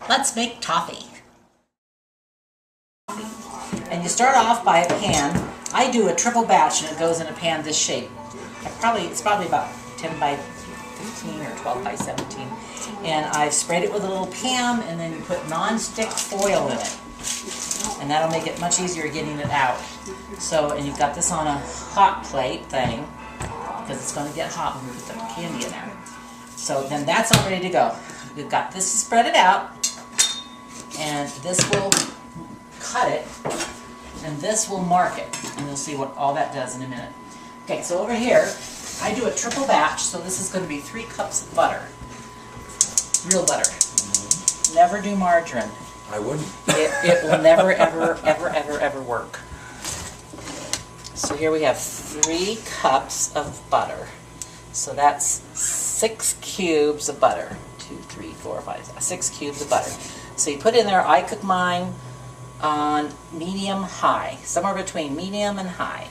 Let's make toffee. And you start off by a pan. I do a triple batch and it goes in a pan this shape. It's probably about 10 by 15 or 12 by 17. And I've sprayed it with a little Pam, and then you put non-stick foil in it. And that'll make it much easier getting it out. So, and you've got this on a hot plate thing, because it's going to get hot when we put the candy in there. So then that's all ready to go. We've got this spread it out, and this will cut it, and this will mark it. And you'll see what all that does in a minute. Okay, so over here, I do a triple batch, so this is going to be 3 cups of butter. Real butter. Never do margarine. I wouldn't. It will never, ever, ever, ever, ever work. So here we have 3 cups of butter. So that's 6 cubes of butter. 2, 3, 4, 5, 6 cubes of butter. So you put in there, I cook mine on medium-high, somewhere between medium and high.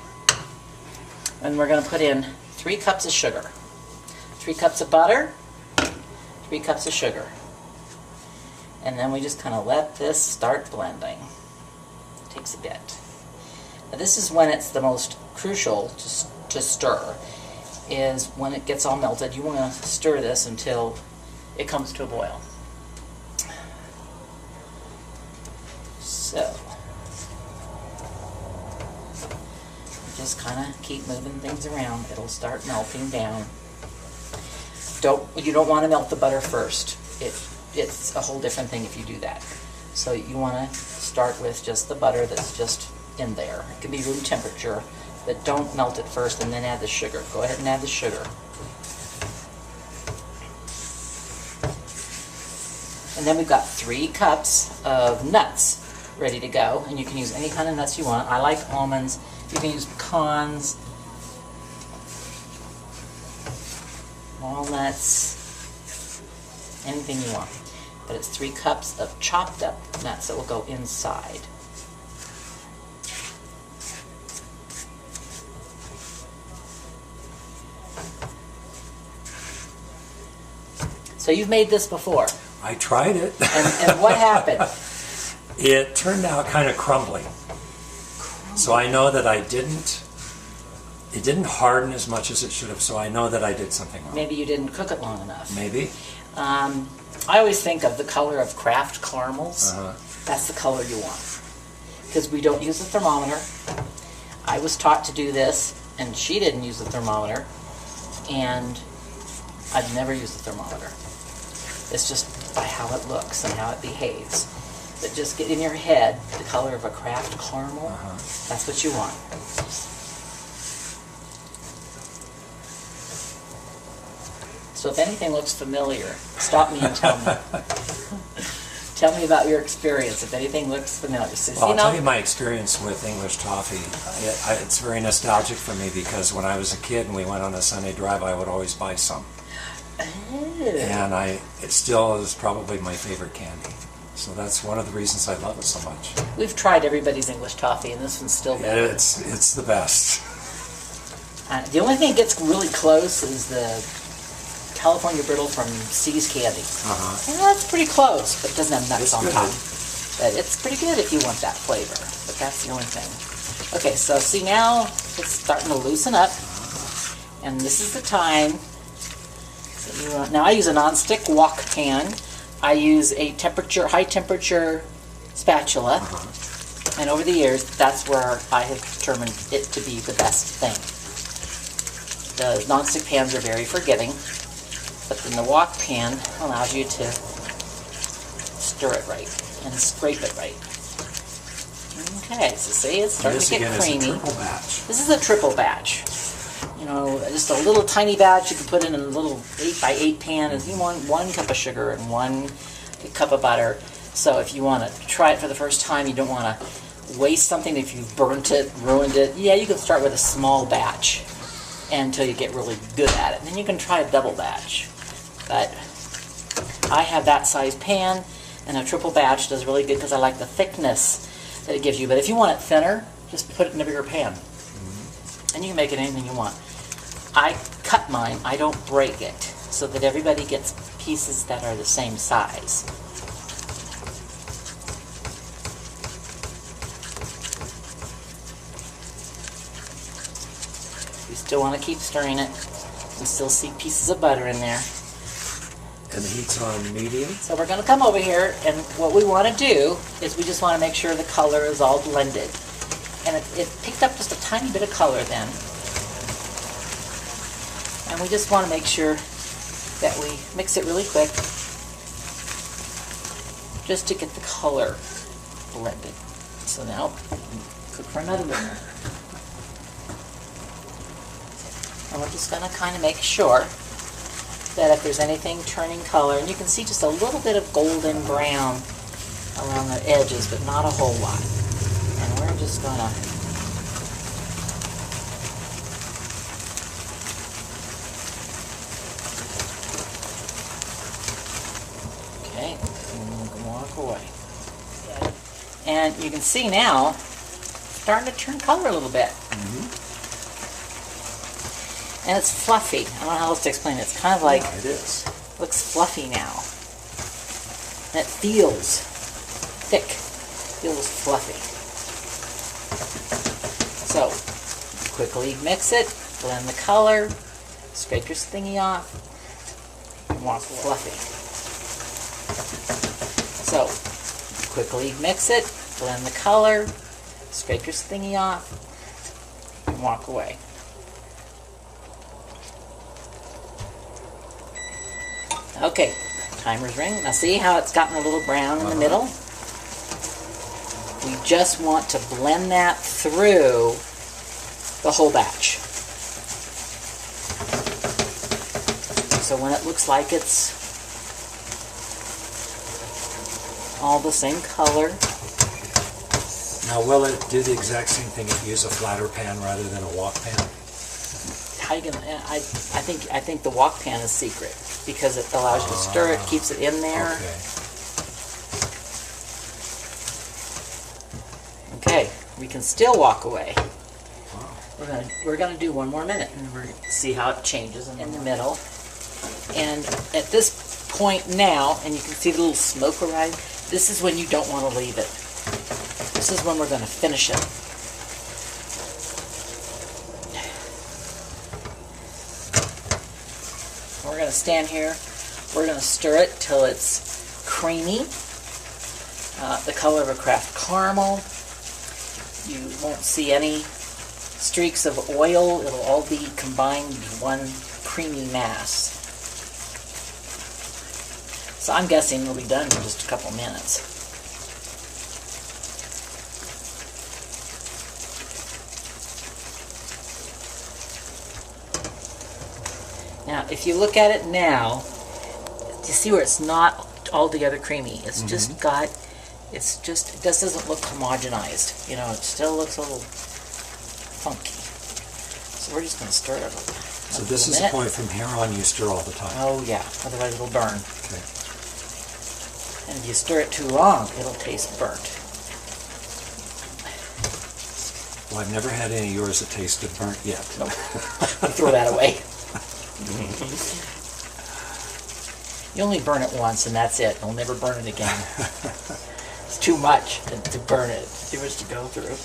And we're going to put in 3 cups of sugar. 3 cups of butter, 3 cups of sugar. And then we just kind of let this start blending. It takes a bit. Now this is when it's the most crucial to stir, is when it gets all melted. You want to stir this until it comes to a boil. So, just kind of keep moving things around. It'll start melting down. You don't want to melt the butter first. It's a whole different thing if you do that. So you want to start with just the butter that's just in there. It can be room temperature, but don't melt it first and then add the sugar. Go ahead and add the sugar. And then we've got 3 cups of nuts ready to go, and you can use any kind of nuts you want. I like almonds. You can use pecans, walnuts, anything you want. But it's 3 cups of chopped up nuts that will go inside. So you've made this before. I tried it. And what happened? It turned out kind of crumbly. So I know that it didn't harden as much as it should have, so I know that I did something wrong. Maybe you didn't cook it long enough. Maybe. I always think of the color of Kraft caramels. That's the color you want. Because we don't use a thermometer. I was taught to do this, and she didn't use the thermometer. And I've never used the thermometer. It's just by how it looks and how it behaves. But just get in your head the color of a Kraft caramel. That's what you want. So if anything looks familiar, stop me and tell me. Tell me about your experience if anything looks familiar. So, well, I'll tell you my experience with English Toffee. It's very nostalgic for me because when I was a kid and we went on a Sunday drive, I would always buy some. And it still is probably my favorite candy. So that's one of the reasons I love it so much. We've tried everybody's English Toffee, and this one's still better. It's the best. The only thing that gets really close is the California Brittle from See's Candy. And that's pretty close, but it doesn't have nuts on top. But it's pretty good if you want that flavor. But that's the only thing. Okay, so see now it's starting to loosen up, and this is the time. Now I use a non-stick wok pan. I use a high temperature spatula, and over the years, that's where I have determined it to be the best thing. The non-stick pans are very forgiving, but then the wok pan allows you to stir it right and scrape it right. Okay, so see, it's starting to get creamy. This is a triple batch. You know, just a little tiny batch you can put in a little 8x8 pan. If you want 1 cup of sugar and 1 cup of butter. So if you want to try it for the first time, you don't want to waste something if you've burnt it, ruined it. Yeah, you can start with a small batch until you get really good at it. And then you can try a double batch. But I have that size pan, and a triple batch does really good because I like the thickness that it gives you. But if you want it thinner, just put it in a bigger pan. And you can make it anything you want. I cut mine, I don't break it, so that everybody gets pieces that are the same size. You still want to keep stirring it. You still see pieces of butter in there. And the heat's on medium? So we're going to come over here, and what we want to do is we just want to make sure the color is all blended. And it picked up just a tiny bit of color then. And we just want to make sure that we mix it really quick just to get the color blended. So now, cook for another minute. And we're just going to kind of make sure that if there's anything turning color, and you can see just a little bit of golden brown around the edges, but not a whole lot. And we're just going to walk away. And you can see now, it's starting to turn color a little bit. And it's fluffy. I don't know how else to explain it. It's kind of like, yeah, it is. Looks fluffy now. And it feels thick. Feels fluffy. So, quickly mix it, blend the color, scrape your thingy off, and walk fluffy. So, quickly mix it, blend the color, scrape your thingy off, and walk away. Okay, timer's ring. Now see how it's gotten a little brown in the middle? We just want to blend that through the whole batch. So when it looks like it's all the same color. Now will it do the exact same thing if you use a flatter pan rather than a wok pan? How you gonna? I think the wok pan is secret because it allows you to stir it, keeps it in there. Okay, we can still walk away. Wow. We're gonna do one more minute and we're gonna see how it changes in the middle. And at this point now, and you can see the little smoke arise. This is when you don't want to leave it. This is when we're going to finish it. We're going to stand here. We're going to stir it till it's creamy, the color of a Kraft caramel. You won't see any streaks of oil. It'll all be combined into one creamy mass. So I'm guessing it'll be done in just a couple minutes. Now, if you look at it now, you see where it's not altogether creamy. It's just got, it just doesn't look homogenized. You know, it still looks a little funky. So we're just going to stir it a little. So this is the point from here on you stir all the time? Oh yeah, otherwise it'll burn. Okay. And if you stir it too long, it'll taste burnt. Well, I've never had any of yours that tasted burnt yet. Nope. Throw that away. You only burn it once and that's it. You'll never burn it again. It's too much to burn it. Too much to go through.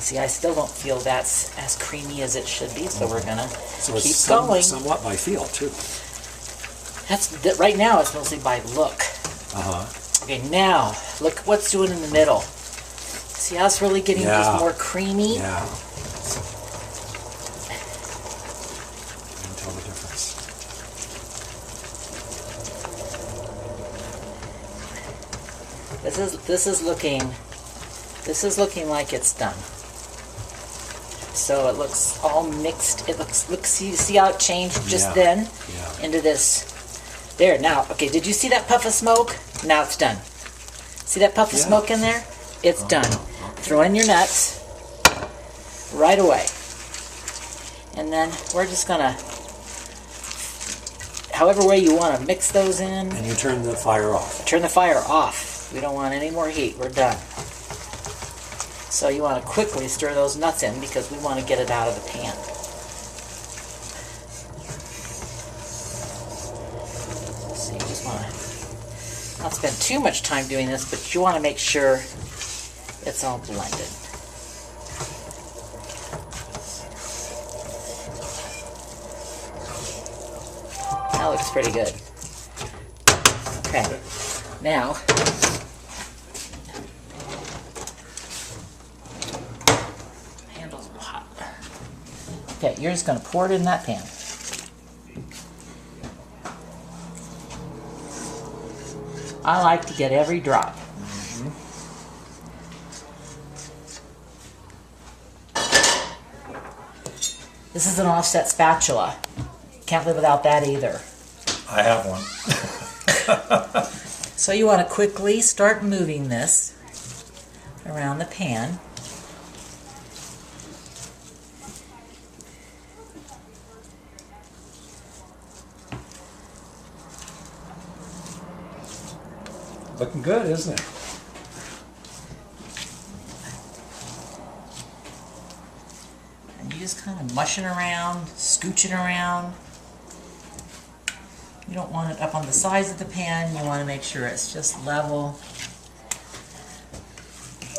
See, I still don't feel that's as creamy as it should be, so we're gonna keep going. Somewhat by feel too. Right now it's mostly by look. Okay, now look what's doing in the middle. See how it's really getting just more creamy? Yeah. You can tell the difference. This is looking like it's done. So it looks all mixed. It looks. You see how it changed just then into this. There now. Okay. Did you see that puff of smoke? Now it's done. See that puff of smoke in there? It's done. Okay. Throw in your nuts right away, and then we're just gonna, however way you want to mix those in. And you turn the fire off. Turn the fire off. We don't want any more heat. We're done. So you want to quickly stir those nuts in because we want to get it out of the pan. So you just want to not spend too much time doing this, but you want to make sure it's all blended. That looks pretty good. Okay, now handle's a little hot. Okay, you're just going to pour it in that pan. I like to get every drop. This is an offset spatula. Can't live without that either. I have one. So you want to quickly start moving this around the pan. Looking good, isn't it? And you just kind of mushing around, scooching around. You don't want it up on the sides of the pan. You want to make sure it's just level.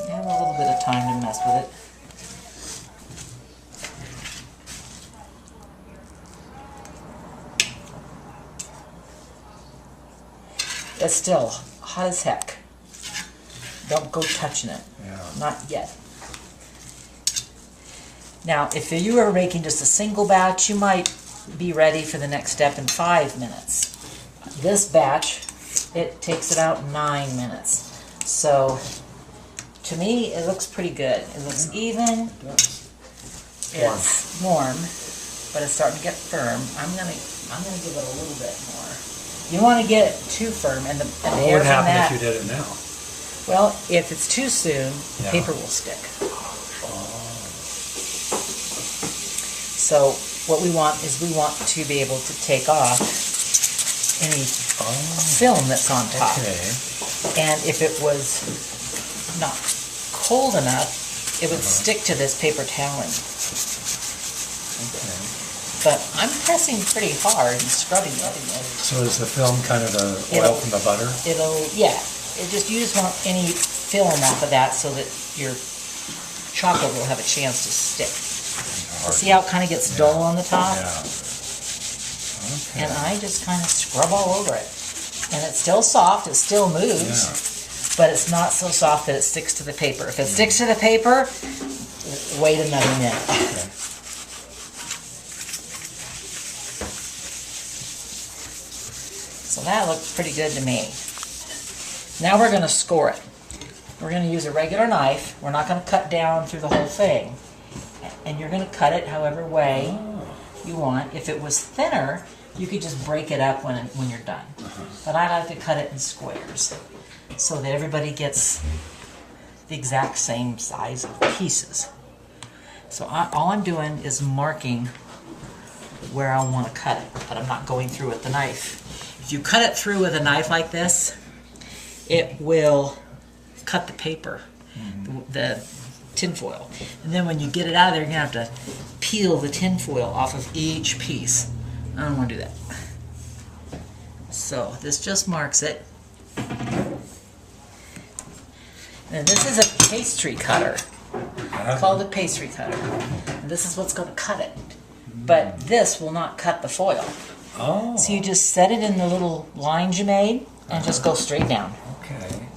You have a little bit of time to mess with it. It's still hot as heck. Don't go touching it. Yeah. Not yet. Now, if you were making just a single batch, you might be ready for the next step in 5 minutes. This batch, it takes about 9 minutes. So, to me, it looks pretty good. It looks even. It's warm, but it's starting to get firm. I'm gonna give it a little bit more. You don't want to get it too firm, and the What air would from happen that. if you did it now? Well, if it's too soon, Yeah. paper will stick. So what we want is we want to be able to take off any film that's on top. Okay. And if it was not cold enough, it would stick to this paper toweling. Okay. But I'm pressing pretty hard and scrubbing it. So is the film kind of the oil from the butter? Yeah. You just want any film off of that so that your chocolate will have a chance to stick. See how it kind of gets dull on the top? Yeah. Okay. And I just kind of scrub all over it. And it's still soft, it still moves, but it's not so soft that it sticks to the paper. If it sticks to the paper, wait another minute. Okay. So that looks pretty good to me. Now we're going to score it. We're going to use a regular knife. We're not going to cut down through the whole thing. And you're going to cut it however way you want. If it was thinner, you could just break it up when you're done. But I like to cut it in squares so that everybody gets the exact same size of pieces. So all I'm doing is marking where I want to cut it, but I'm not going through with the knife. If you cut it through with a knife like this, it will cut the paper, the tin foil. And then when you get it out of there, you're going to have to peel the tin foil off of each piece. I don't want to do that. So this just marks it. And this is a pastry cutter. Called a pastry cutter. And this is what's going to cut it. But this will not cut the foil. Oh. So you just set it in the little lines you made and just go straight down. Okay.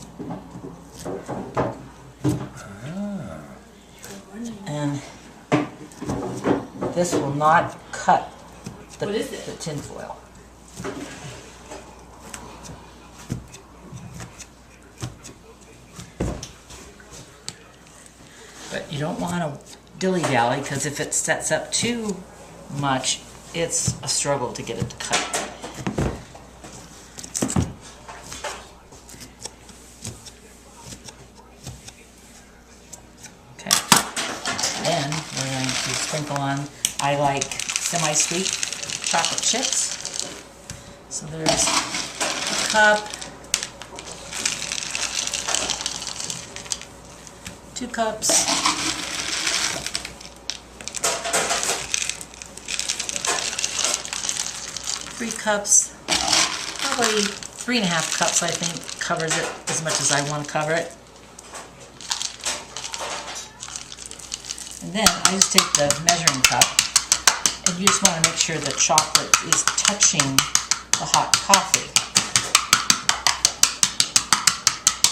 And this will not cut the tin foil. But you don't want to dilly-dally, because if it sets up too much, it's a struggle to get it to cut. Okay. Then we're going to sprinkle on, I like semi-sweet chocolate chips. So there's a cup, 2 cups, 3 cups, probably 3.5 cups I think covers it as much as I want to cover it. And then I just take the measuring cup, and you just want to make sure the chocolate is touching the hot coffee.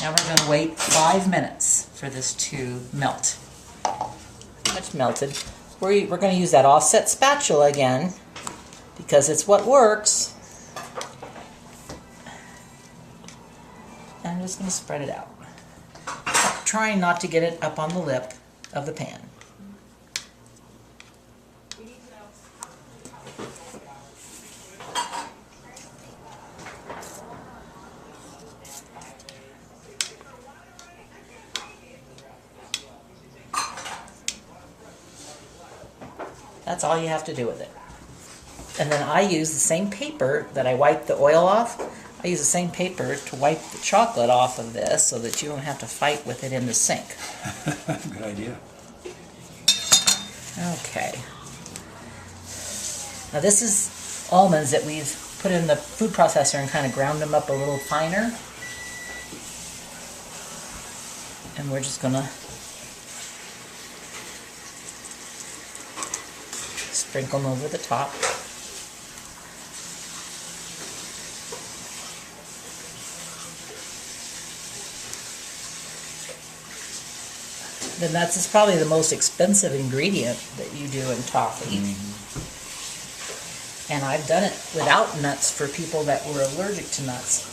Now we're going to wait 5 minutes for this to melt. Much melted. We're going to use that offset spatula again because it's what works. And I'm just going to spread it out. Trying not to get it up on the lip of the pan. That's all you have to do with it. And then I use the same paper that I wipe the oil off. I use the same paper to wipe the chocolate off of this so that you don't have to fight with it in the sink. Good idea. Okay. Now this is almonds that we've put in the food processor and kind of ground them up a little finer. And we're just going to sprinkle them over the top. The nuts is probably the most expensive ingredient that you do in toffee. And I've done it without nuts for people that were allergic to nuts,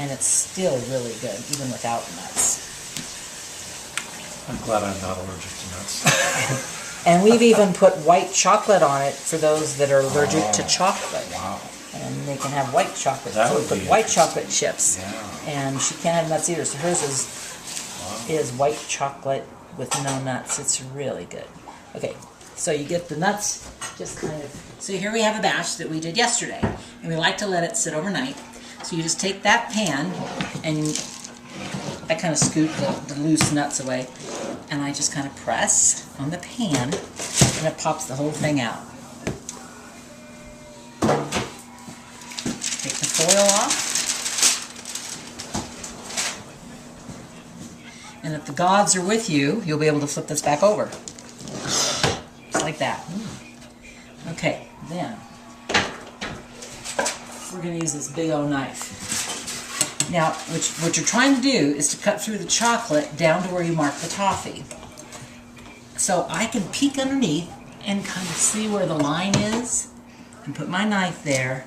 and it's still really good, even without nuts. I'm glad I'm not allergic to nuts. And we've even put white chocolate on it for those that are allergic to chocolate. Wow. And they can have white chocolate. That So we would put be white chocolate chips. Yeah. And she can't have nuts either, so hers is white chocolate with no nuts. It's really good. Okay, so you get the nuts just kind of... So here we have a batch that we did yesterday, and we like to let it sit overnight. So you just take that pan, and I kind of scoop the loose nuts away, and I just kind of press on the pan, and it pops the whole thing out. Take the foil off. And if the gods are with you, you'll be able to flip this back over. Just like that. Okay, then we're going to use this big old knife. Now, what you're trying to do is to cut through the chocolate down to where you mark the toffee. So I can peek underneath and kind of see where the line is and put my knife there.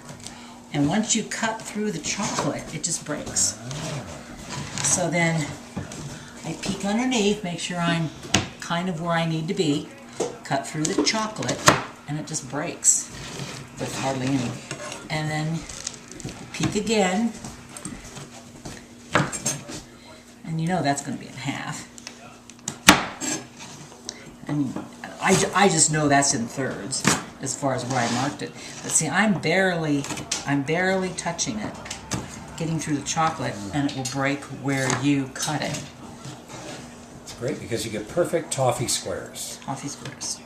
And once you cut through the chocolate, it just breaks. So then I peek underneath, make sure I'm kind of where I need to be, cut through the chocolate, and it just breaks with hardly any. And then peek again, and you know that's going to be in half. And I just know that's in thirds as far as where I marked it. But see, I'm barely touching it, getting through the chocolate, and it will break where you cut it. Great, because you get perfect toffee squares. Toffee squares.